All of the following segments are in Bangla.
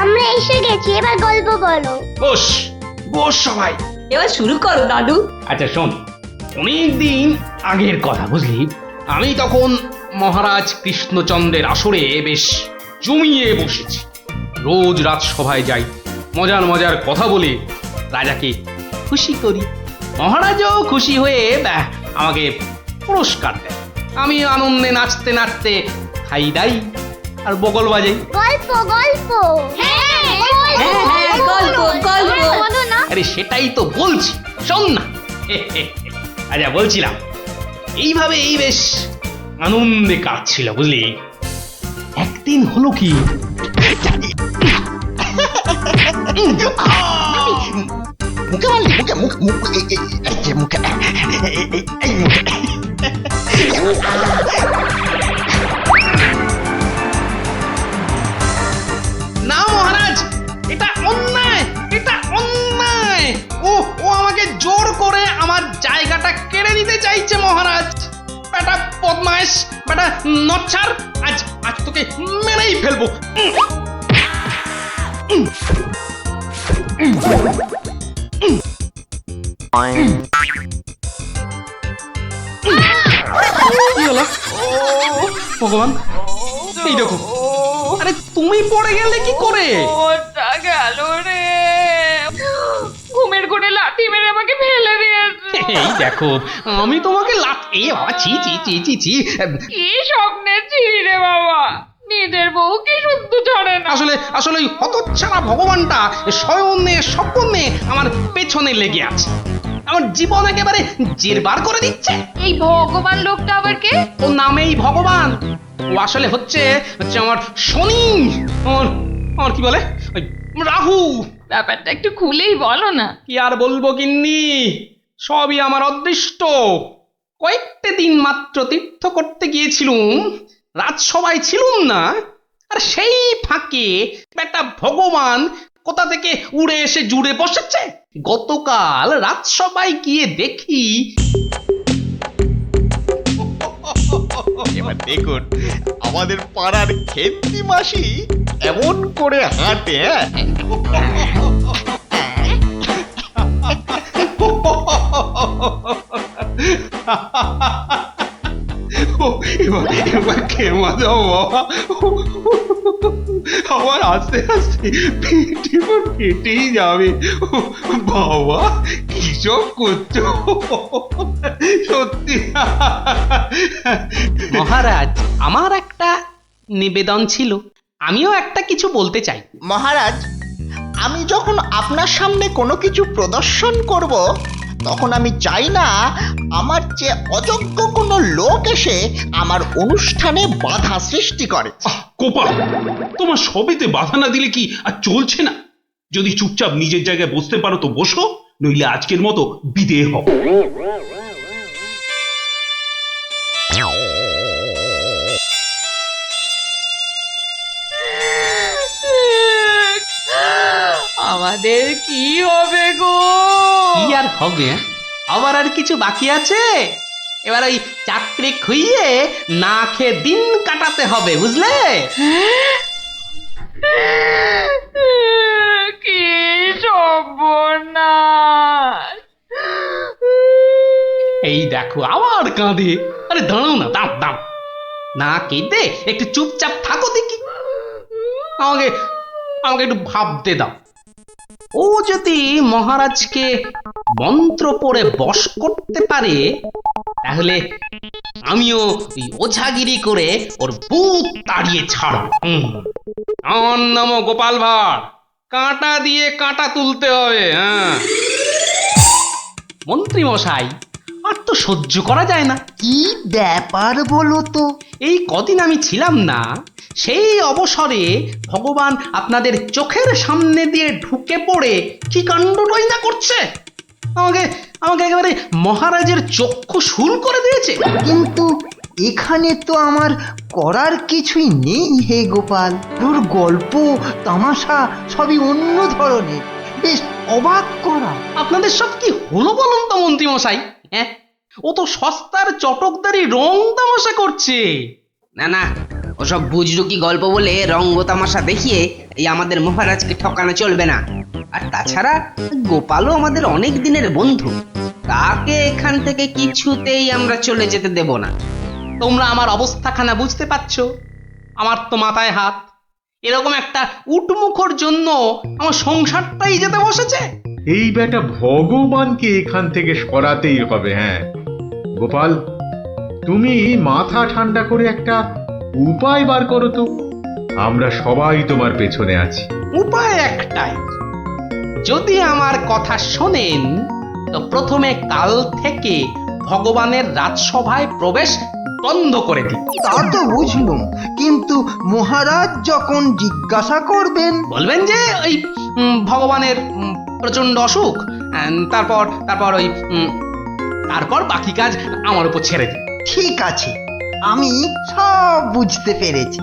আমরা এসে গেছি, এবার গল্প বলো। বস বস সবাই। এবার শুরু করো দাদু। আচ্ছা শোন, অনেকদিন আগের কথা বুঝলি, আমি তখন মহারাজ কৃষ্ণচন্দ্রের আসরে বেশ জমিয়ে বসেছি। রোজ রাজসভায় যাই, মজার মজার কথা বলে রাজাকে খুশি করি। মহারাজও খুশি হয়ে আমাকে পুরস্কার দেয়। আমি আনন্দে নাচতে নাচতে খাই দাই আর বগল বাজাই। গল্প গল্প। হ্যাঁ হ্যাঁ, গল্প, গল্প। বলো না। আরে সেটাই তো বলছি, শোন না। আচ্ছা বলছিলাম, এইভাবেই বেশ আনন্দে কাটছিল বুঝলি। একদিন হলো কি, মুখে মারলি, মুখে মুখ মুখ এই যে মুখে এই মুখে। না মহারাজ, এটা অন্যায়, এটা অন্যায়। ও ও আমাকে জোর করে আমার জায়গাটা কেড়ে নিতে চাইছে মহারাজ। বেটা বদমাইশ, বেটা নচ্ছার, আজ আজ তোকে মেরেই ফেলবো। কি হলো? ভগবান, এই দেখো। আরে তুমি পড়ে গেলে কি করে? ওটা গেল রে, ঘুমের ঘুরে লাঠি মেরে আমাকে ফেলে দিয়েছে। এই দেখো, আমি তোমাকে এ বাবা, ছি ছি ছি ছি ছি। কি স্বপ্নে ছিলি রে বাবা, নিজের বউকে শুদ্ধ ছড়ে না। আসলে আসলে ওই হতচ্ছাড়া ভগবানটা স্বয়নে স্বপ্নে আমার পেছনে লেগে আছে। আমার জীবন একেবারে জেরবার করে দিচ্ছে। এই ভগবান লোকটা আবার কে? ও নামেই ভগবান। ও আসলে হচ্ছে হচ্ছে আমার শনি, আমার আমার কি বলে ওই রাহু। ব্যাপারটা একটু খুলেই বলো না। কি আর বলবো গিন্নি, সবই আমার অদৃষ্ট। কয়েকটা দিন মাত্র তীর্থ করতে গিয়েছিলুম, রাজসভায় ছিলুম না, আর সেই ফাঁকে একটা ভগবান কোথা থেকে উড়ে এসে জুড়ে বসেছে। গতকাল রাজসভায় গিয়ে দেখি, এবার দেখুন আমাদের পাড়ার খেন্তি মাসি এমন করে হাঁটে। এবার এবার খেমা দাও বাবা, আমার আস্তে আস্তে পেটে ফেটেই যাবে। বাবা কি সব করছো সত্যি। মহারাজ, আমার একটা নিবেদন ছিল, আমিও একটা কিছু বলতে চাই। মহারাজ, আমি যখন আপনার সামনে কোনো কিছু প্রদর্শন করব, তখন আমি চাই না আমার চেয়ে অযোগ্য কোনো লোক এসে আমার অনুষ্ঠানে বাধা সৃষ্টি করে। কোপাল, তোমার সবেতে বাধা না দিলে কি আর চলছে না? যদি চুপচাপ নিজের জায়গায় বসতে পারো তো বসো, নইলে আজকের মতো বিদেয় হও। আমাদের কি হবে গো? কি আর হবে, আবার আর কিছু বাকি আছে? এবার ওই চাকরি খুইয়ে না খেয়ে দিন কাটাতে হবে, বুঝলে? কি সর্বনাশ! এই দেখো আবার কাঁদে। আরে দাঁড়াও না, দাঁড় দাঁড়, না কেঁদে একটু চুপচাপ থাকো দেখি। আমাকে আমাকে একটু ভাবতে দাও। ও যদি মহারাজকে মন্ত্র পড়ে বশ করতে পারে, তাহলে আমিও ওই ওঝাগিরি করে ওর বুক তাড়িয়ে ছাড়ব। আমার নামও গোপাল ভাঁড়, কাঁটা দিয়ে কাঁটা তুলতে হবে। হ্যাঁ মন্ত্রী মশাই, আর তো সহ্য করা যায় না। কি ব্যাপার বলো তো? এই কদিন আমি ছিলাম না, সেই অবসরে ভগবান আপনাদের চোখের সামনে দিয়ে ঢুকে পড়ে কি কাণ্ডটাই না করছে। আমাকে আমাকে একেবারে মহারাজের চক্ষু শুল করে দিয়েছে। কিন্তু এখানে তো আমার করার কিছুই নেই হে গোপাল। তোর গল্প তামাশা সবই অন্য ধরনের, বেশ অবাক করা। আপনাদের সব কি হলো বলুন তো মন্ত্রী মশাই? হ্যাঁ, ও তো সস্তার চটকদারি রং তামাশা করছে। না না, ওসব বুজরুকি গল্প বলে রঙ্গ তামাশা দেখিয়ে এই আমাদের মহারাজকে ঠকানো চলবে না। আর তাছাড়া গোপালও আমাদের অনেক দিনের বন্ধু, তাকে এখান থেকে কিছুতেই আমরা চলে যেতে দেব না। তোমরা আমার অবস্থাখানা বুঝতে পারছো? আমার তো মাথায় হাত। এরকম একটা উটমুখোর জন্য আমার সংসারটাই যেতে বসেছে। এই বেটা ভগবানকে এখান থেকে সরাতেই হবে। হ্যাঁ গোপাল, তুমি মাথা ঠান্ডা করে একটা উপায় বার করো তো। আমরা সবাই তোমার পেছনে আছি। উপায় একটাই, যদি আমার কথা শোনেন তো প্রথমে কাল থেকে ভগবানের রাজসভায় প্রবেশ বন্ধ করে দিন। তা তো বুঝলুম, কিন্তু মহারাজ যখন জিজ্ঞাসা করবেন? বলবেন যে ওই ভগবানের প্রচন্ড অসুখ, তারপর তারপর ওই তারপর বাকি কাজ আমার উপর ছেড়ে দিন। ঠিক আছে, আমি সব বুঝতে পেরেছি।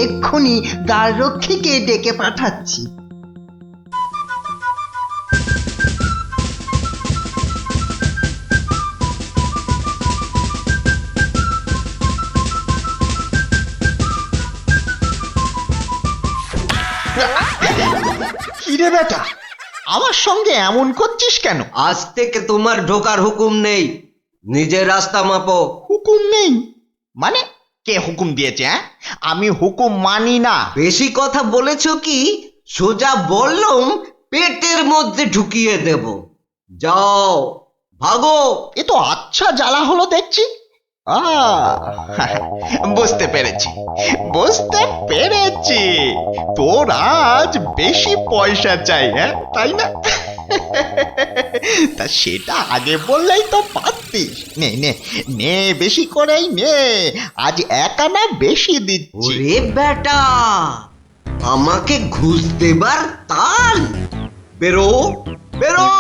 এক্ষুনি দ্বাররক্ষীকে ডেকে পাঠাচ্ছি। কিরে বেটা, আমার সঙ্গে এমন করছিস কেন? আজ থেকে তোমার ঢোকার হুকুম নেই, নিজের রাস্তা মাপো। হুকুম নেই মানে? কে হুকুম দিয়েছে? হ্যাঁ, আমি হুকুম মানি না। বেশি কথা বলেছো কি? সোজা বললুম পেটের মধ্যে ঢুকিয়ে দেব। যাও ভাগো। এ তো আচ্ছা জ্বালা হলো দেখছি। বুঝতে পেরেছি, বুঝতে পেরেছি। তোর আজ বেশি পয়সা চাই, হ্যাঁ তাই না? তা সেটা আগে বললেই তো পারতিস। নে নে নে, বেশি করেই নে, আজ 1 আনা বেশি দিচ্ছি। ওরে বেটা, আমাকে ঘুষ দেবার তাল? বেরো বেরো,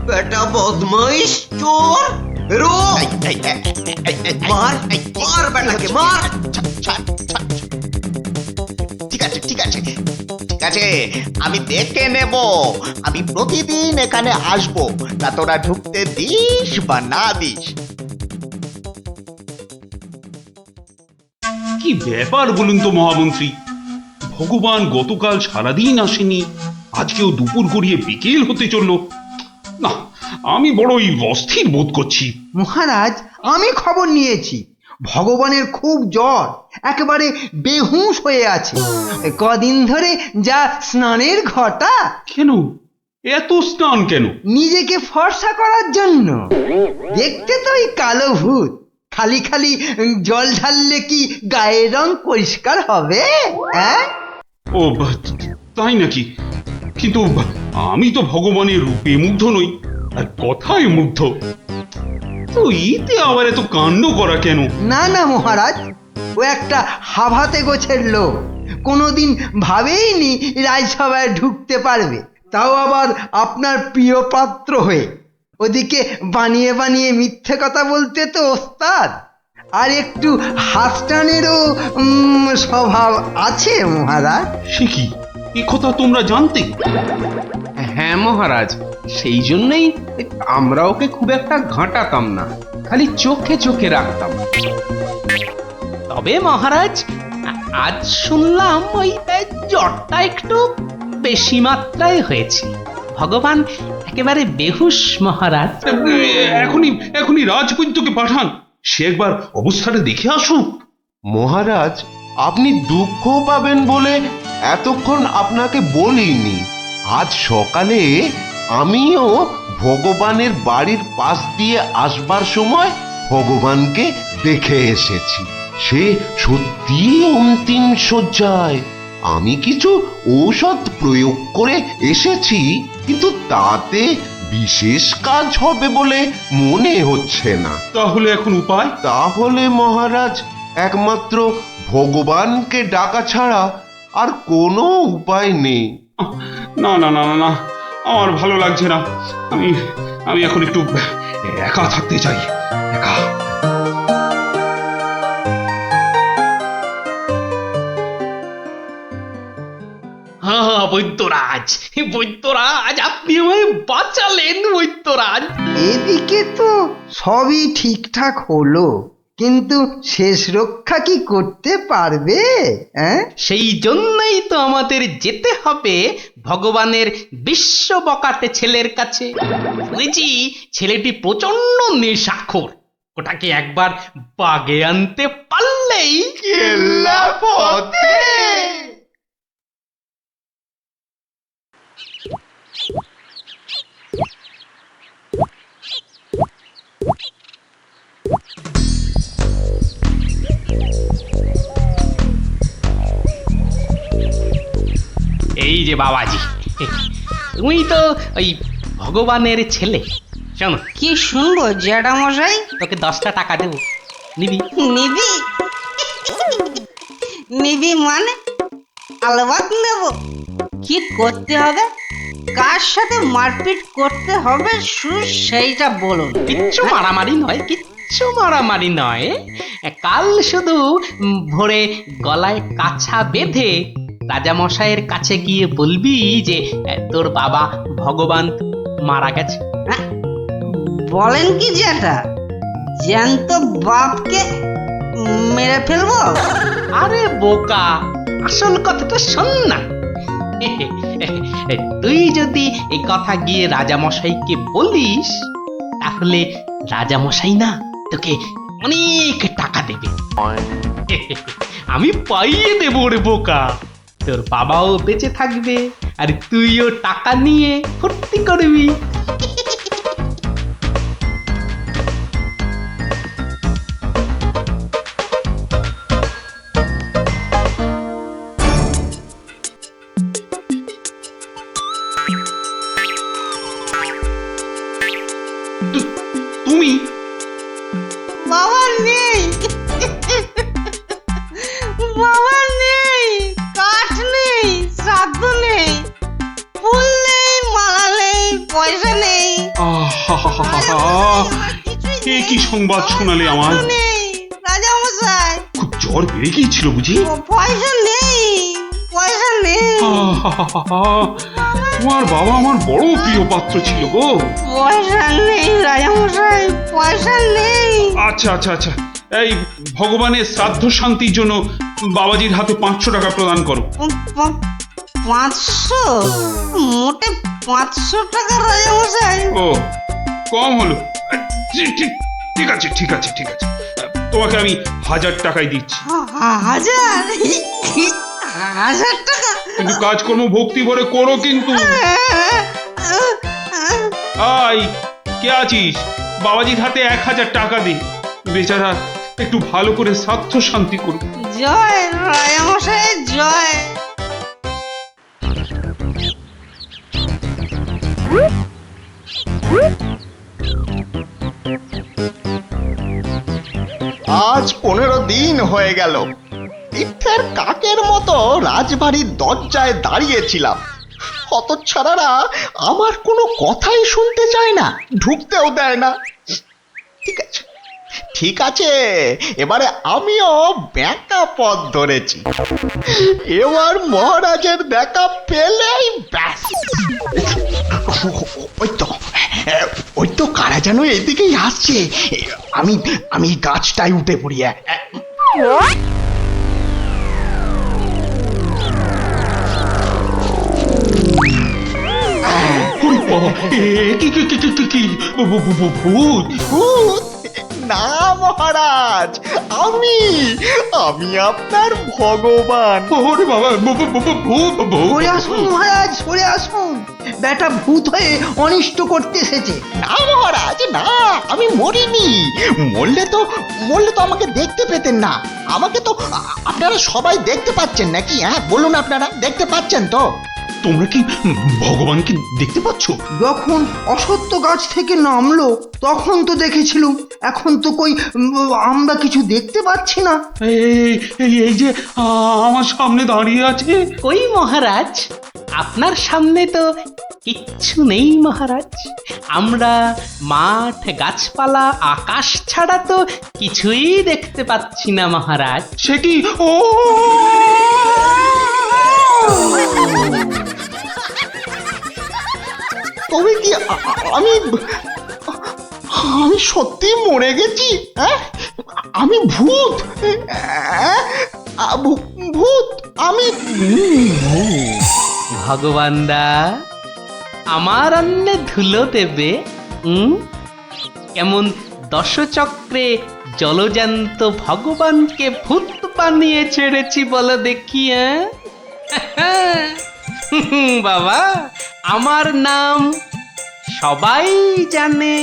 বেটা বদমাইশ চোর, বেরো। মার মার বেটাকে মার। ঠিক আছে ঠিক আছে ঠিক আছে, আমি দেখে নেব। আমি প্রতিদিন এখানে আসবো, তা তোরা ঢুকতে দিস বা না দিস। কি ব্যাপার বলুন তো মহামন্ত্রী, ভগবান গতকাল সারাদিন আসেনি, আজকেও দুপুর গড়িয়ে বিকেল হতে চললো। না, আমি বড়ই অস্থির বোধ করছি। মহারাজ, আমি খবর নিয়েছি, ভগবানের খুব জ্বর, একেবারে বেহুঁশ হয়ে আছে। কদিন ধরে যা স্নানের ঘটা। কেন এত স্নান কেন? নিজেকে ফর্সা করার জন্য। দেখতে তো ওই কালো ভূত, খালি খালি জল ঢাললে কি গায়ের রং পরিষ্কার হবে? হ্যাঁ, ও তাই নাকি? কিন্তু আমি তো ভগবানের রূপে মুগ্ধ নই, আর কথায় মুগ্ধ। তো এতে আবার এত কাণ্ড করা কেন? না না মহারাজ, ও একটা হাভাতে গোছের লোক, কোনোদিন ভাবেইনি রাজসভায় ঢুকতে পারবে, তাও আবার আপনার প্রিয় পাত্র হয়ে। ওদিকে বানিয়ে বানিয়ে মিথ্যে কথা বলতে তো ওস্তাদ, আর একটু হাসটানেরও স্বভাব আছে মহারাজ। সে কি, এ কথা তোমরা জানতে? হ্যাঁ মহারাজ, সেই জন্যই আমরা ওকে খুব একটা ঘাঁটাতাম না, খালি চোখে চোখে রাখতাম। তবে মহারাজ, আজ শুনলাম ওই জ্বরটা একটু বেশি মাত্রায় হয়েছে। ভগবান একেবারে বেহুশ মহারাজ। এখনই এখনই রাজবৈদ্যকে পাঠান, সে একবার অবস্থাটা দেখে আসুক। মহারাজ, আপনি দুঃখ পাবেন বলে এতক্ষণ আপনাকে বলিনি। আজ সকালে আমিও ভগবানের বাড়ির পাশ দিয়ে আসবার সময় ভগবানকে দেখে এসেছি। সে সত্যি অন্তিম শয্যায়। আমি কিছু ঔষধ প্রয়োগ করে এসেছি, কিন্তু তাতে বিশেষ কাজ হবে বলে মনে হচ্ছে না। তাহলে এখন উপায়? তাহলে মহারাজ, একমাত্র ভগবানকে ডাকা ছাড়া আর কোনো উপায় নেই। না না না না না, আমার ভালো লাগছে না। আমি আমি এখন একটু একা থাকতে চাই, একা। হ্যাঁ বৈদ্যরাজ, বৈদ্যরাজ, আপনি আমায় বাঁচালেন বৈদ্যরাজ। এদিকে তো সবই ঠিকঠাক হলো, কিন্তু শেষ রক্ষা কি করতে পারবে? হ্যাঁ, সেই জন্যই তো আমাদের যেতে হবে ভগবানের বিশ্ব বকাটে ছেলের কাছে। শুনেছি ছেলেটি প্রচন্ড নেশাখোর, ওটাকে একবার বাগে আনতে পারলেই কেল্লা ফতে। এই যে বাবাজি, তুমি তো ওই ভগবানের ছেলে। শোনো, কি শুনবো জ্যাঠামশাই? তোকে 10টা টাকা দেবো, নিবি? নিবি? নিবি মানে? আলবাত নেব। কি করতে হবে? কার সাথে মারপিট করতে হবে সেইটা বলুন। কিচ্ছু মারামারি নয়, কিচ্ছু মারামারি নয়। কাল শুধু ভোরে গলায় কাছা বেঁধে রাজামশাইয়ের কাছে গিয়ে বলবি যে তোর বাবা ভগবান মারা গেছে। হ্যাঁ? বলেন কি জ্যাঠা, জ্যান্ত বাপকে মেরে ফেলবো? আরে বোকা, আসল কথাটা শোন না। তুই যদি এই কথা গিয়ে রাজামশাইকে বলিস, তাহলে রাজামশাই না তোকে অনেক টাকা দেবে। আমি পাইয়ে দেবো রে বোকা। তোর বাবাও বেঁচে থাকবে আর তুইও টাকা নিয়ে ফুর্তি করবি। তুমি বাবা নেই, বাবা নেই, কাঠ নেই, শ্রাদ্ধ নেই, ফুল নেই, মালা নেই, পয়সা নেই, এ কি সংবাদ শোনালে আমার? নেই রাজামশাই, খুব জ্বর বেড়ে গিয়েছিল বুঝি? পয়সা নেই, পয়সা নেই, তোমার বাবা আমার বড় প্রিয় পাত্র ছিল গো। পয়সা নেই রাজামশাই, পয়সা নেই। আচ্ছা আচ্ছা আচ্ছা, এই ভগবানের শ্রাদ্ধ শান্তির জন্য বাবাজির হাতে 500 টাকা প্রদান করো। 500? মোটে 500 টাকা রাজামশাই? ও, কম হলো। ঠিক আছে ঠিক আছে ঠিক আছে, তোমাকে আমি 1000 টাকাই দিচ্ছি। 1000? 1000 টাকা? কিন্তু কাজকর্ম ভক্তি ভরে করো কিন্তু। আই, কে আছিস? বাবাজির হাতে 1000 টাকা দে, বেচারা একটু ভালো করে শ্রাদ্ধ শান্তি করুক। জয় রাজামশাই জয়। আজ 15 দিন হয়ে গেল তীর্থের কাকের মতো রাজবাড়ির দরজায় দাঁড়িয়েছিলাম। হতচ্ছাড়ারা আমার কোনো কথাই শুনতে চায় না, ঢুকতেও দেয় না। ঠিক আছে ঠিক আছে, এবারে আমিও ব্যাকা পথ ধরেছি। এবার মহারাজের দেখা পেলেই ব্যাস। ওই তো কারা যেন এদিকেই আসছে। আমি আমি গাছটায় উঠে পড়ি। ভূত? না মহারাজ, আমি আমি আপনার ভগবান। ওরে বাবা, ভূত! সরে আসুন মহারাজ, সরে আসুন। বেটা ভূত হয়ে অনিষ্ট করতে এসেছে। না মহারাজ না, আমি মরিনি। মরলে তো আমাকে দেখতে পেতেন না। আমাকে তো আপনারা সবাই দেখতে পাচ্ছেন নাকি? হ্যাঁ বলুন, আপনারা দেখতে পাচ্ছেন তো? তোমরা কি ভগবানকে দেখতে পাচ্ছ? যখন অসত্য গাছ থেকে নামলো তখন তো দেখেছিলুম, এখন তো কই আমরা কিছু দেখতে পাচ্ছি না। এই যে আমার সামনে দাঁড়িয়ে আছে। কই মহারাজ, আপনার সামনে তো কিচ্ছু নেই মহারাজ। আমরা মাঠ, গাছপালা, আকাশ ছাড়া তো কিছুই দেখতে পাচ্ছি না মহারাজ। সে কি? ও তবে কি আমি সত্যি মরে গেছি? হ্যাঁ, আমি ভূত ভূত আমি ভগবানদা আমার অন্নে ধুলো দেবে? কেমন দশচক্রে জলজান্ত ভগবানকে ভূত বানিয়ে ছেড়েছি বলো দেখি। বাবা, আমার নাম সবাই জানে।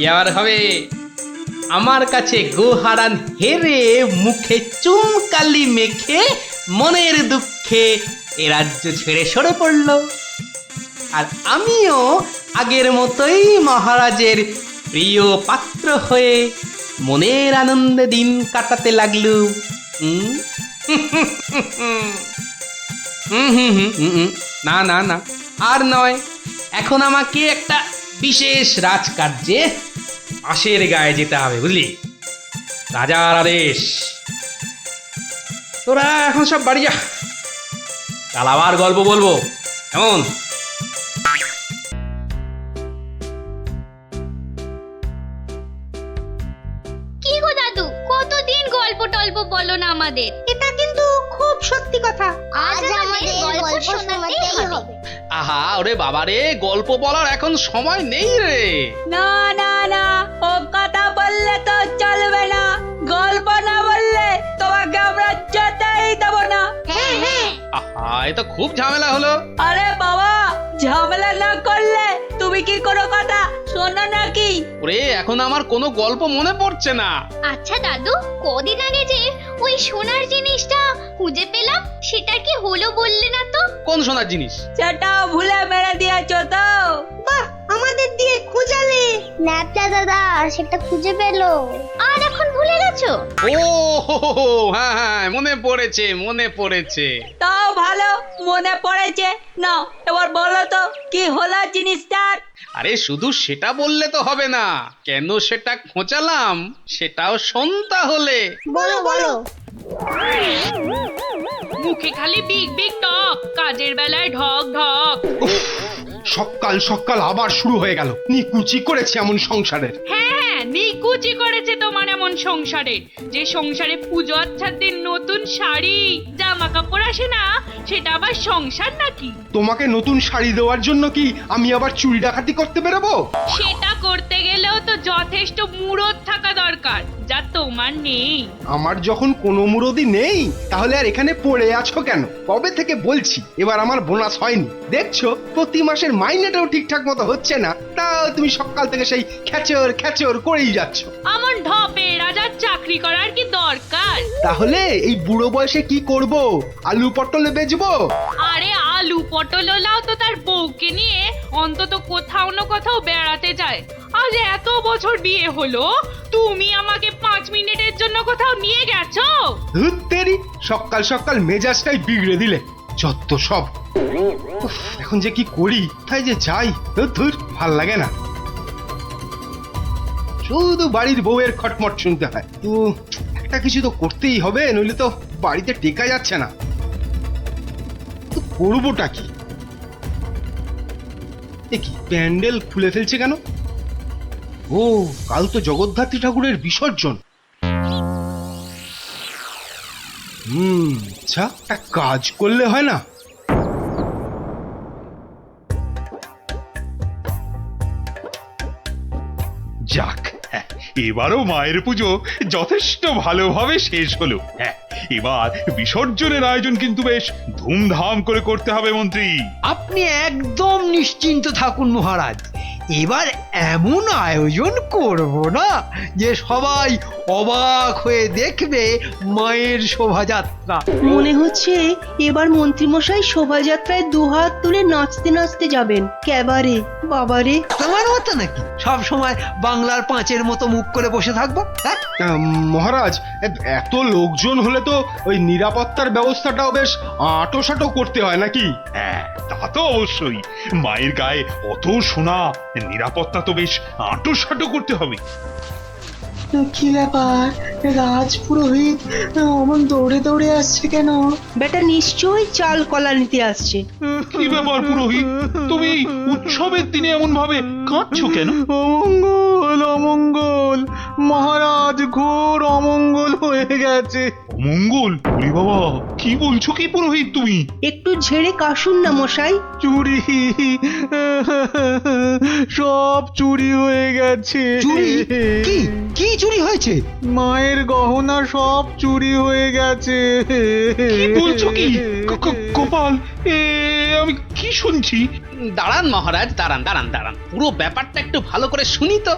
ইয়ার হবে আমার কাছে গোহারান হেরে মুখে চুনকালি মেখে মনের দুঃখে এ রাজ্য ছেড়ে সরে পড়ল, আর আমিও আগের মতোই মহারাজের প্রিয় পাত্র হয়ে মনের আনন্দে দিন কাটাতে লাগলুম। না না না, আর নয়। এখন আমাকে একটা বিশেষ রাজকার্যে আশের গায়ে যেতে হবে, বুঝলি? রাজার আদেশ। তোরা এখন সব বাড়ি যা, কাল আবার গল্প বলবো, কেমন? কি গো দাদু, কতদিন গল্প টল্প বলো না আমাদের? এটা কিন্তু খুব সত্যি কথা। আজ আমাদের গল্প শোনাতেই হবে। আহা, ওরে বাবারে, গল্প বলার এখন সময় নেই রে। না না না, ও কথা বললে তো চলবে না। গল্প না বললে তোমাকে আমরা যেতেই দেব না। হ্যাঁ হ্যাঁ। আহা, এ তো খুব ঝামেলা হলো। আরে বাবা, ঝামেলা না করলে তুমি কি কোনো কথা শোনো নাকি? ওরে, এখন আমার কোনো গল্প মনে পড়ছে না। আচ্ছা দাদু, কদিন আগে যে ওই সোনার জিনিসটা খুঁজে পেলাম, সেটা কি হলো বললে না তো? কোন সোনার জিনিস? সেটা ভুলে মেরে দিয়েছো তো? বাহ, আমাদের দিয়ে খুঁজালে। ন্যাপটা দাদা সেটা খুঁজে পেলো, আর এখন ভুলে গেছো? ও হ্যাঁ হ্যাঁ, মনে পড়েছে মনে পড়েছে। তাও ভালো মনে পড়েছে। না, এবার বলো তো কি হলো জিনিসটার? আরে শুধু সেটা বললে তো হবে না, কেন সেটা খোঁচালাম সেটাও শোন তাহলে। বলো বলো। মুখে খালি বিগ বিগ টক, কাজের বেলায় ঢক ঢক। সকাল সকাল আবার শুরু হয়ে গেল। নিকুচি করেছে এমন সংসারের। হ্যাঁ হ্যাঁ, নিকুচি করেছে তোমার এমন সংসারে, যে সংসারে পুজো আচ্ছার দিন নতুন শাড়ি জামা কাপড় আসে না, সেটা আবার সংসার নাকি? তোমাকে নতুন শাড়ি দেওয়ার জন্য কি আমি আবার চুরি ডাকাতি করতে বেরোবো? সেটা করতে গেলেও তো যথেষ্ট মুরদ থাকা দরকার, যা তোমার নেই। আমার যখন কোনো মুরদি নেই, তাহলে আর এখানে পড়ে আছো কেন? কবে থেকে বলছি এবার আমার বোনাস হয়নি। দেখছো প্রতি মাসের মাইনেটাও ঠিকঠাক মতো হচ্ছে না, তাও তুমি সকাল থেকে সেই খ্যাচর খ্যাচর করেই যাচ্ছ। আমার ঢপে রাজার চাকরি করার কি দরকার? তাহলে এই বুড়ো বয়সে কি করব? আলু পটলে বেচবো? আরে আলু পটল লাও তো তার বউকে নিয়ে অন্তত কোথাও না কোথাও বেড়াতে যায়। আজ এত বছর বিয়ে হলো, তুমি আমাকে 5 মিনিটের জন্য কোথাও নিয়ে গেছো? ধুর তেরি, সকাল সকাল মেজাজটাই বিগড়ে দিলে। যত সব। উফ, এখন যে কি করি, কোথায় যে যাই, ধুর ভাল লাগে না। শুধু বাড়ির বউয়ের খটমট শুনতে হয়। তো একটা কিছু তো করতেই হবে, নইলে তো বাড়িতে টেকা যাচ্ছে না। তো করবোটা কি? এ কি প্যান্ডেল খুলে ফেলছে কেন? ও, কাল তো জগদ্ধাত্রী ঠাকুরের বিসর্জন। আচ্ছা, একটা কাজ করলে হয় না? যাক, এবারও মায়ের পুজো যথেষ্ট ভালোভাবে শেষ হলো। হ্যাঁ, এবার বিসর্জনের আয়োজন কিন্তু বেশ ধুমধাম করে করতে হবে মন্ত্রী। আপনি একদম নিশ্চিন্ত থাকুন মহারাজ, এবার এমন আয়োজন করব না যে সবাই অবাক হয়ে দেখবে মায়ের শোভাযাত্রা। মনে হচ্ছে এবার মন্ত্রীমশাই শোভাযাত্রায় দুহাত তুলে নাচতে নাচতে যাবেন। ক্যাবারে বাবারে। তোমার মতো নাকি সব সময় বাংলার পাঁচের মতো মুখ করে বসে থাকবো? হ্যাঁ, মহারাজ, এত লোকজন হলে তো ওই নিরাপত্তার ব্যবস্থাটাও বেশ আঁটোসাঁটো করতে হয় নাকি? হ্যাঁ, তা তো অবশ্যই। মায়ের গায়ে অত সোনা, নিরাপত্তা তো বেশ আঁটোসাঁটো করতে হবে। কি ব্যাপার রাজপুরোহিত অমন দৌড়ে দৌড়ে আসছে কেন? বেটা নিশ্চয়ই চাল কলা নিতে আসছে। কি ব্যাপার পুরোহিত, তুমি এই উৎসবের দিনে এমন ভাবে কাঁদছো কেন? অমঙ্গল অমঙ্গল, মহারাজ ঘোর অমঙ্গল হয়ে গেছে। অমঙ্গল? ওরে বাবা, কি বলছো কি পুরোহিত তুমি? একটু ঝেড়ে কাশুন না মশাই। চুরি, সব চুরি হয়ে গেছে। চুরি? কি কি চুরি হয়েছে? মায়ের গহনা সব চুরি হয়ে গেছে। কি বলছো কি? গোপাল, আমি কি শুনছি? দাঁড়ান মহারাজ, দাঁড়ান দাঁড়ান দাঁড়ান, পুরো ব্যাপারটা একটু ভালো করে শুনি তো।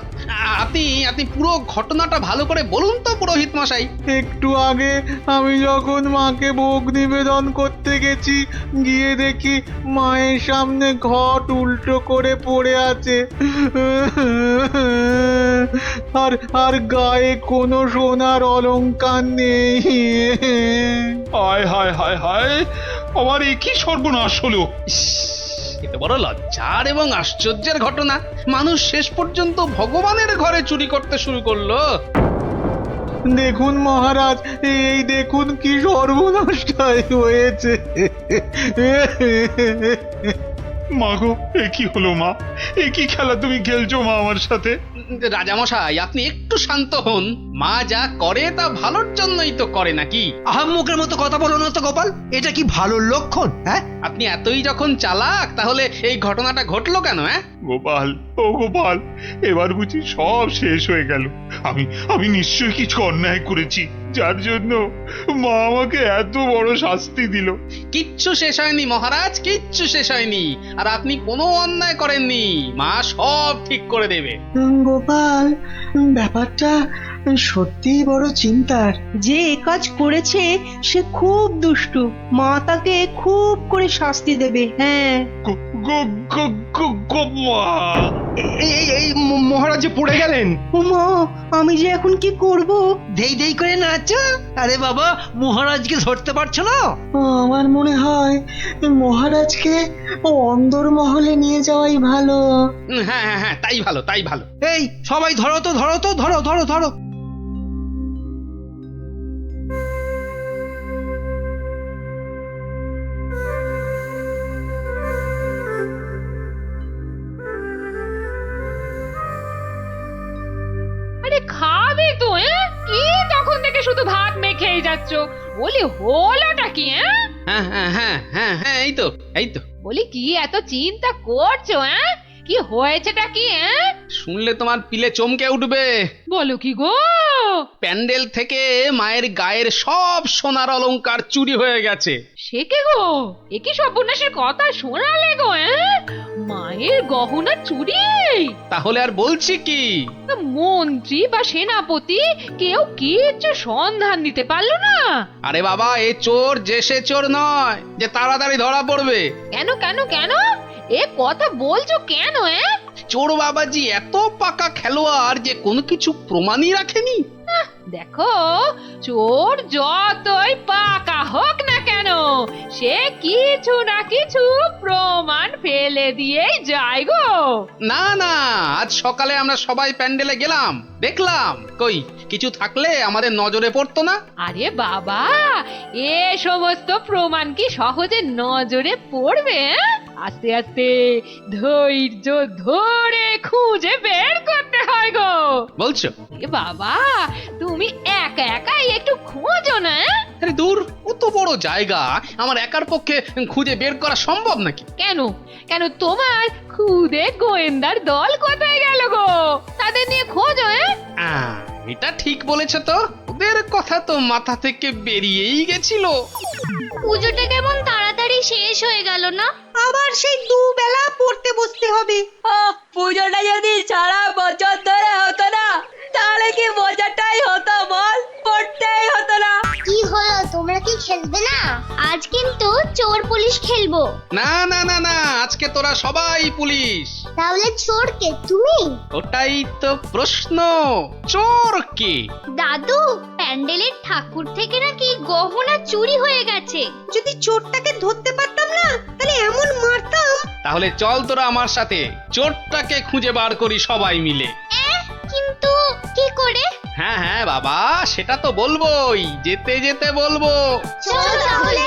আপনি পুরো ঘটনাটা ভালো করে বলুন তো পুরোহিত মশাই। একটু আগে আমি যখন মাকে ভোগ নিবেদন করতে গেছি, গিয়ে দেখি মায়ের সামনে ঘট উল্টো করে পড়ে আছে, আর আর গায়ে কোনো সোনার অলংকার নেই। হায় হায় হায় হায়, আমার এ কি সর্বনাশ হলো! এটা বড় লজ্জার এবং আশ্চর্যের ঘটনা। মানুষ শেষ পর্যন্ত ভগবানের ঘরে চুরি করতে শুরু করলো। দেখুন মহারাজ, এই দেখুন কি সর্বনাশটাই হয়েছে। মা গো, এ কি হলো মা? এ কি খেলা তুমি খেলছো মা আমার সাথে? রাজামশাই, আপনি একটু শান্ত হন। মা যা করে তা ভালোর জন্যই তো করে নাকি? আহাম্মকের মতো কথা বলো না তো গোপাল, এটা কি ভালো লক্ষণ? হ্যাঁ, আপনি এতই যখন চালাক, তাহলে এই ঘটনাটা ঘটলো কেন? গোপাল, ও গোপাল, এবার বুঝি সব শেষ হয়ে গেল। আমি নিশ্চয়ই কিছু অন্যায় করেছি, যার জন্য মা আমাকে এত বড় শাস্তি দিল। কিচ্ছু শেষ হয়নি মহারাজ, কিচ্ছু শেষ হয়নি। আর আপনি কোনো অন্যায় করেননি, মা সব ঠিক করে দেবে। গোপাল, ব্যাপারটা সত্যিই বড় চিন্তার। যে এ কাজ করেছে সে খুব দুষ্টু, মা তাকে খুব করে শাস্তি দেবে। হ্যাঁ, এই মহারাজ যে পড়ে গেলেন। মা, আমি যে এখন কি করব? দেই দেই করে নাচো। আরে বাবা, মহারাজকে ধরতে পারছো না? আমার মনে হয় মহারাজকে অন্দরমহলে নিয়ে যাওয়াই ভালো। হ্যাঁ হ্যাঁ হ্যাঁ, তাই ভালো, তাই ভালো। এই সবাই ধরো তো, ধরো তো, ধরো ধরো ধরো। আরে খাবে তো? কি তখন থেকে শুধু ভাত মেখেই যাচ্ছ? বলি হলোটা কি? হ্যাঁ হ্যাঁ হ্যাঁ হ্যাঁ হ্যাঁ, এই তো এই তো। বলি কি এত চিন্তা করছো? কি হয়েছেটা কি? শুনলে তোমার পিলে চমকে উঠবে। বলো কি গো? প্যান্ডেল থেকে মায়ের গায়ের সব সোনার অলংকার চুরি হয়ে গেছে। সে কে গো? এ কি সর্বনাশের কথা শোনালে গো? মায়ের গহনা চুরি? তাহলে আর বলছি কি? মন্ত্রী বা সেনাপতি কেউ কিচ্ছু সন্ধান দিতে পারলো না? আরে বাবা, এ চোর যে সে চোর নয় যে তাড়াতাড়ি ধরা পড়বে। কেন কেন কেন এ কথা বলছো কেন? চোর বাবাজি এত পাকা খেলোয়াড় যে কোনো কিছু প্রমাণই রাখেনি। দেখো, চোর যতই পাকা হোক না কেন, সে কিছু না কিছু প্রমাণ ফেলে দিয়েই যায় গো। না না, আজ সকালে আমরা সবাই প্যান্ডেলে গেলাম, দেখলাম কই কিছু থাকলে আমাদের নজরে পড়তো না। আরে বাবা, এ সমস্ত প্রমাণ কি সহজে নজরে পড়বে? আস্তে আস্তে ধৈর্য ধরে খুঁজে বের করতে হয় গো। বলছো? এ বাবা, তুমি একা একাই একটু খোঁজো না। আরে দূর, কত বড় জায়গা, আমার একার পক্ষে খুঁজে বের করা সম্ভব নাকি? কেন কেন তোমার খুদে গোয়েন্দার দল কোথায় গেল গো? তাদের নিয়ে খোঁজো। এটা ঠিক বলেছো তো, ওদের কথা তো মাথা থেকে বেরিয়েই গেছিল। পুজোটা কেমন তাড়াতাড়ি শেষ হয়ে গেল না? আবার সেই দুবেলা পড়তে বসতে হবে। পুজোটা যদি সারা বছর ধরে হতো না, তাহলে কি মজাটাই হতো বল? পড়তেই হতো না। কি হলো, তোমরা কি খেলবে না? আজ কিন্তু চোর পুলিশ খেলবো। না না না না, আজকে তোরা সবাই পুলিশ। তাহলে চোর কে, তুমি? ওটাই তো প্রশ্ন, চোর কে? দাদু, প্যান্ডেলের ঠাকুর থেকে নাকি গহনা চুরি হয়ে গেছে। যদি চোরটাকে ধরতে পারতাম না, তাহলে এমন মারতাম। তাহলে চল তোরা আমার সাথে চোরটাকে খুঁজে বার করি সবাই মিলে। কিন্তু কি করে? হ্যাঁ হ্যাঁ বাবা, সেটা তো বলবোই, যেতে যেতে বলবো। চলো তাহলে।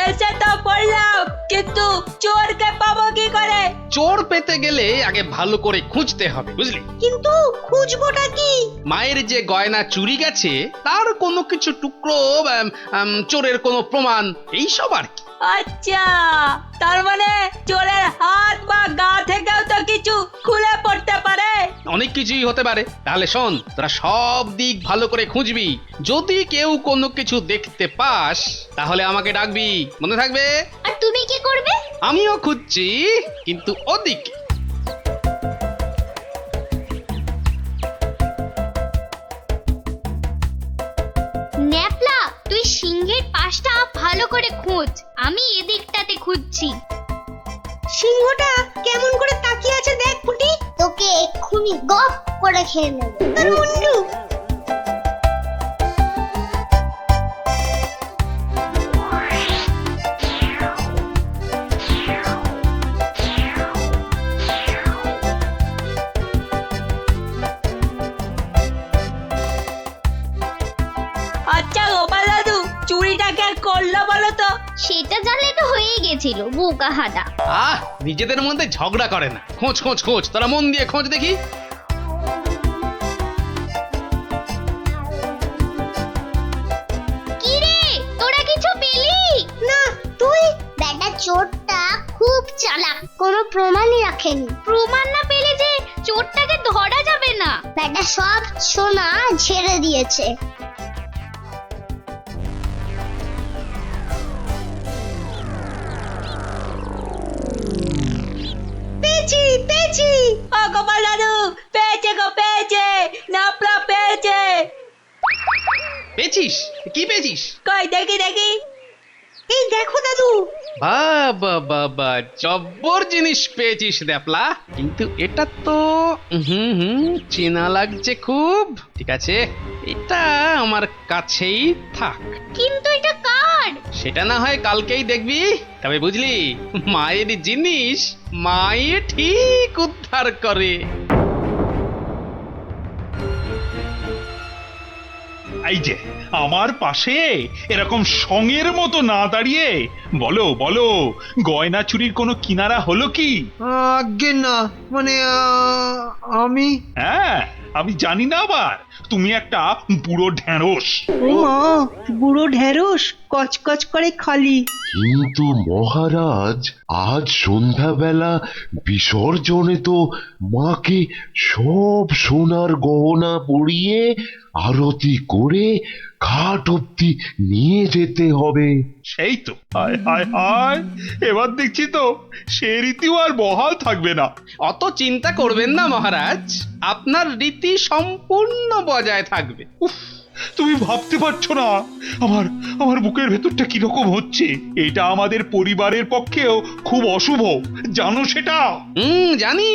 এসে তো পড়লাম, কিন্তু চোরকে পাবো কি করে? চোর পেতে গেলে আগে ভালো করে খুঁজতে হবে, বুঝলি? কিন্তু খুঁজবোটা কি? মায়ের যে গয়না চুরি গেছে তার কোনো কিছু টুকরো, চোরের কোনো প্রমাণ, এইসব আর কি। আচ্ছা, তার মানে চোরের হাত বা গা থেকেও তো কিছু খুলে পড়তে পারে। অনেক কিছুই হতে পারে। তাহলে শোন, তোরা সব দিক ভালো করে খুঁজবি, যদি কেউ কোনো কিছু দেখতে পাস তাহলে আমাকে ডাকবি, মনে থাকবে? আর তুমি কি করবে? আমিও খুঁজছি, কিন্তু ওদিকে। ন্যাপলা, তুই সিংহের পাশটা ভালো করে খোঁজ, আমি এদিকটাতে খুঁজছি। সিংহটা কেমন করে তাকিয়ে আছে দেখ পুটি। তোকে এক্ষুনি গপ করে খেয়ে নেব। মুন্ডু, আচ্ছা গোপাল দাদু, চুরিটা কে করলো বলো তো? সেটা জানলে তো হয়েই গেছিল, বোকা হাদা। নিজেদের মধ্যে ঝগড়া করে না, খোঁজ খোঁজ খোঁজ, তোরা মন দিয়ে খোঁজ দেখি। কি রে, তোরা কিছু পেলি? না, তুই? বেটা চোরটা খুব চালাক, কোনো প্রমাণই রাখেনি। প্রমাণ না পেলে যে চোরটাকে ধরা যাবে না। বেটা সব সোনা ঝেড়ে দিয়েছে। পেয়েছি পেয়েছি, ও গোপাল দাদু, পেয়েছে গো, পেয়েছে, নাপলা পেয়েছে। পেয়েছিস? কি পেয়েছিস? কই দেখি দেখি। এই দেখো দাদু। বাবা বাবা, জব্বর জিনিস পেয়েছিস দ্যাপলা, কিন্তু এটা তো চেনা লাগছে খুব। ঠিক আছে, এটা আমার কাছেই থাক। কিন্তু এটা কার? সেটা না হয় কালকেই দেখবি। তবে বুঝলি, মায়ের জিনিস মায়ে ঠিক উদ্ধার করে। এই যে আমার পাশে এরকম সঙের মতো না দাঁড়িয়ে বলো বলো, গয়না চুরির কোনো কিনারা হলো কি? আজ্ঞে না, মানে আমি হ্যাঁ, আমি জানি না আবার, তুমি একটা বুড়ো ঢেঁড়স। ও মা, বুড়ো ঢেঁড়স, কচকচ করে খালি। কিন্তু মহারাজ, আজ সন্ধ্যাবেলা বিসর্জনে তো মাকে সব সোনার গহনা পরিয়ে আরতি করে ঘাট অব্দি নিয়ে যেতে হবে। সেই তো, হায় হায় হায়, এবার দেখছি তো সে রীতিও আর বহাল থাকবে না। অত চিন্তা করবেন না মহারাজ, আপনার রীতি সম্পূর্ণ বজায় থাকবে। উফ, তুমি ভাবতে পারছো না আমার আমার বুকের ভেতরটা কিরকম হচ্ছে। এটা আমাদের পরিবারের পক্ষেও খুব অশুভ, জানো সেটা? জানি,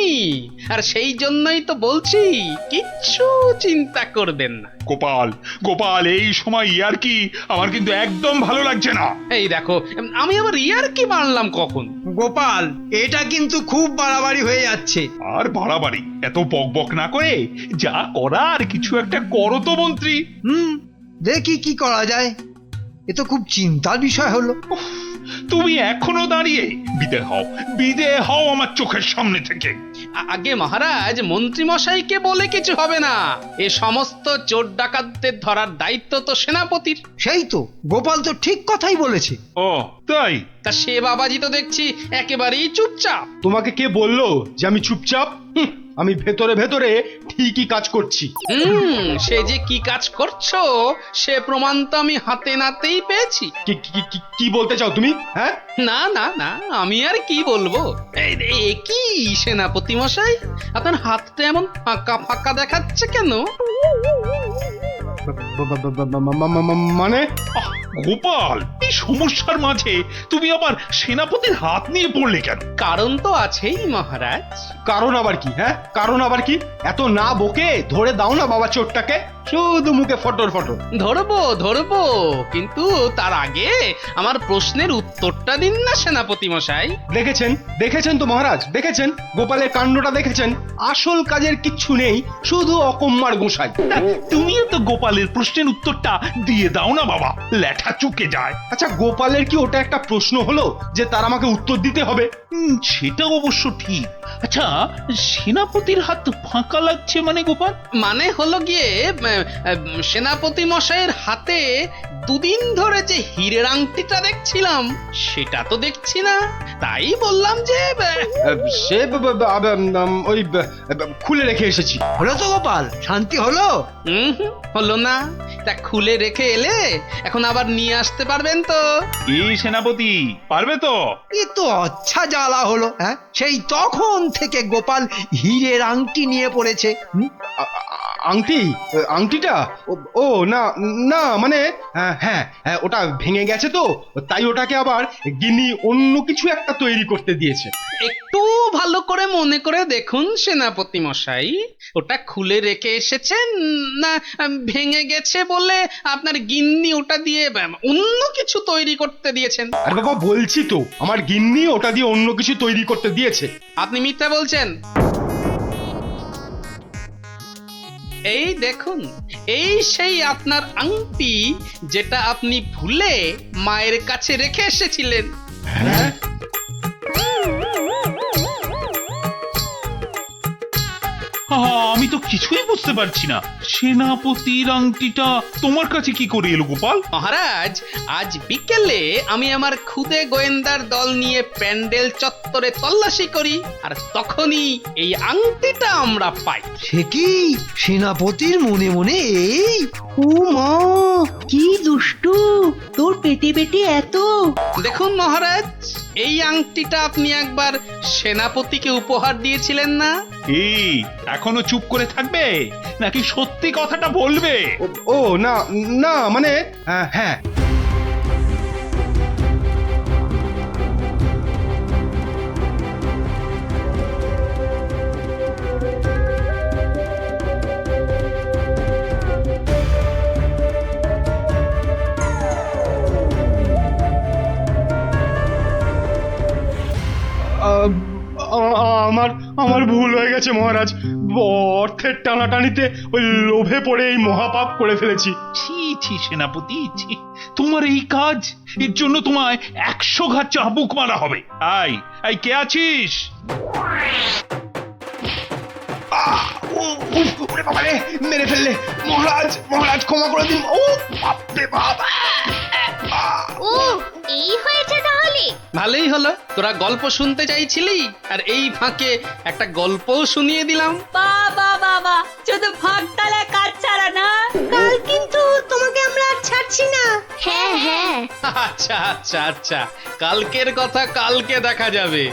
আর সেই জন্যই তো বলছি, কিচ্ছু চিন্তা করবেন না। গোপাল গোপাল, এই সময় ইয়ার্কি আমার কিন্তু একদম ভালো লাগছে না। এই দেখো, আমি আবার ইয়ার্কি মারলাম কখন? গোপাল, এটা কিন্তু খুব বাড়াবাড়ি হয়ে যাচ্ছে। আর বাড়াবাড়ি এত বকবক না করে যা করার কিছু একটা করো তো মন্ত্রী। দেখি কি করা যায়। এ তো খুব চিন্তার বিষয় হলো। তুমি এখনো দাঁড়িয়ে? বিদে হও আমার চোখের সামনে থেকে। আগে মহারাজ, মন্ত্রী মশাইকে বলে কিছু হবে না। এ সমস্ত চোর ডাকাতদের ধরার দায়িত্ব তো সেনাপতির। সেই তো, গোপাল তো ঠিক কথাই বলেছে। ও তাই? তা সে বাবাজি তো দেখছি একেবারেই চুপচাপ। তোমাকে কে বললো যে আমি চুপচাপ? আমি ভেতরে ভেতরে ঠিকই কাজ করছি। সে যে কি কাজ করছো সে প্রমাণ তো আমি হাতে নাতেই পেয়েছি। কি বলতে চাও তুমি? হ্যাঁ, না না না, আমি আর কি বলবো। কি সেনাপতি মশাই, আপনার হাতটা এমন ফাঁকা ফাঁকা দেখাচ্ছে কেন? মানে গোপাল, এই সমস্যার মাঝে তুমি আবার সেনাপতির হাত নিয়ে পড়লে কেন? কারণ তো আছেই মহারাজ। কারণ আবার কি? হ্যাঁ, কারণ আবার কি? এত না বকে ধরে দাও না বাবা চোরটাকে, শুধু মুখে ফটর ফটর। ধরবো, কিন্তু তার আগে আমার প্রশ্নের উত্তরটা দিন না সেনাপতি মশাই। দেখেছেন তো মহারাজ, দেখেছেন গোপালের কাণ্ডটা দেখেছেন? আসল কাজের কিচ্ছু নেই, শুধু অকম্মার গোসাই। তুমিও তো গোপালের প্রশ্নের উত্তরটা দিয়ে দাও না বাবা, লেঠা চুকে যায়। আচ্ছা, গোপালের কি ওটা একটা প্রশ্ন হলো যে তার আমাকে উত্তর দিতে হবে? সেটা অবশ্য ঠিক। আচ্ছা, সেনাপতির হাত ফাঁকা লাগছে মানে গোপাল? মানে হলো গিয়ে সেনাপতি মশাইয়ের হাতে দুদিন ধরে যে হীরের আংটিটা দেখছিলাম সেটা তো দেখছি না, তাই বললাম যে সে ওই খুলে রেখে এসেছি। হলো তো গোপাল, শান্তি হলো? হলো না। তা খুলে রেখে এলে এখন আবার নিয়ে আসতে পারবেন তো? এই সেনাপতি পারবে তো? এ তো আচ্ছা জ্বালা হলো। হ্যাঁ, সেই তখন থেকে গোপাল হীরের আংটি নিয়ে পড়েছে। আংটিটা? ও না না, মানে হ্যাঁ, ওটা ভেঙে গেছে তো, তাই ওটাকে আবার গিন্নি অন্য কিছু একটা তৈরি করতে দিয়েছে। একটু ভালো করে মনে করে দেখুন সেনাপতি মশাই, ওটা খুলে রেখে এসেছেন না ভেঙে গেছে বলে আপনার গিন্নি ওটা দিয়ে অন্য কিছু তৈরি করতে দিয়েছেন? আর বাবা বলছি তো, আমার গিন্নি ওটা দিয়ে অন্য কিছু তৈরি করতে দিয়েছে। আপনি মিথ্যা বলছেন। এই দেখুন, এই সেই আপনার আংটি যেটা আপনি ভুলে মায়ের কাছে রেখে এসেছিলেন। হ্যাঁ? আমি তো কিছুই বুঝতে পারছি না, সেনাপতির আংটিটা তোমার কাছে কি করে এলো গোপাল? মহারাজ, আজ বিকেলে আমি আমার খুদে গোয়েন্দার দল নিয়ে প্যান্ডেল চত্বরে তল্লাশি করি, আর তখনই এই আংটিটা আমরা পাই। সে কি সেনাপতির মনে মনে এই? ও মা, কি দুষ্টু, তোর পেটে পেটে এত। দেখুন মহারাজ, এই আংটিটা আপনি একবার সেনাপতিকে উপহার দিয়েছিলেন না? এই এখনো চুপ করে থাকবে নাকি সত্যি কথাটা বলবে? ও না না, মানে হ্যাঁ, আমার ভুল হয়ে গেছে মহারাজ। অর্থের টানাটানিতে ওই লোভে পড়ে এই মহাপাপ করে ফেলেছি। ছি সেনাপতি, ছি! তোমার এই কাজ, এর জন্য তোমায় 100 ঘা চাবুক মারা হবে। আই কে আছিস? মেরে ফেললে মহারাজ, ক্ষমা করে দিন। ও বাপরে বাপ! ও, এই হয়েছে তাহলে? ভালোই হলো, তোরা গল্প শুনতে চাইছিলি আর এই ফাঁকে একটা গল্পও শুনিয়ে দিলাম। বাবা, শুধু ফাঁক তালে কাজ ছাড়া না। কাল কিন্তু তোমাকে আমরা আর ছাড়ছি না। হ্যাঁ, আচ্ছা, কালকের কথা কালকে দেখা যাবে।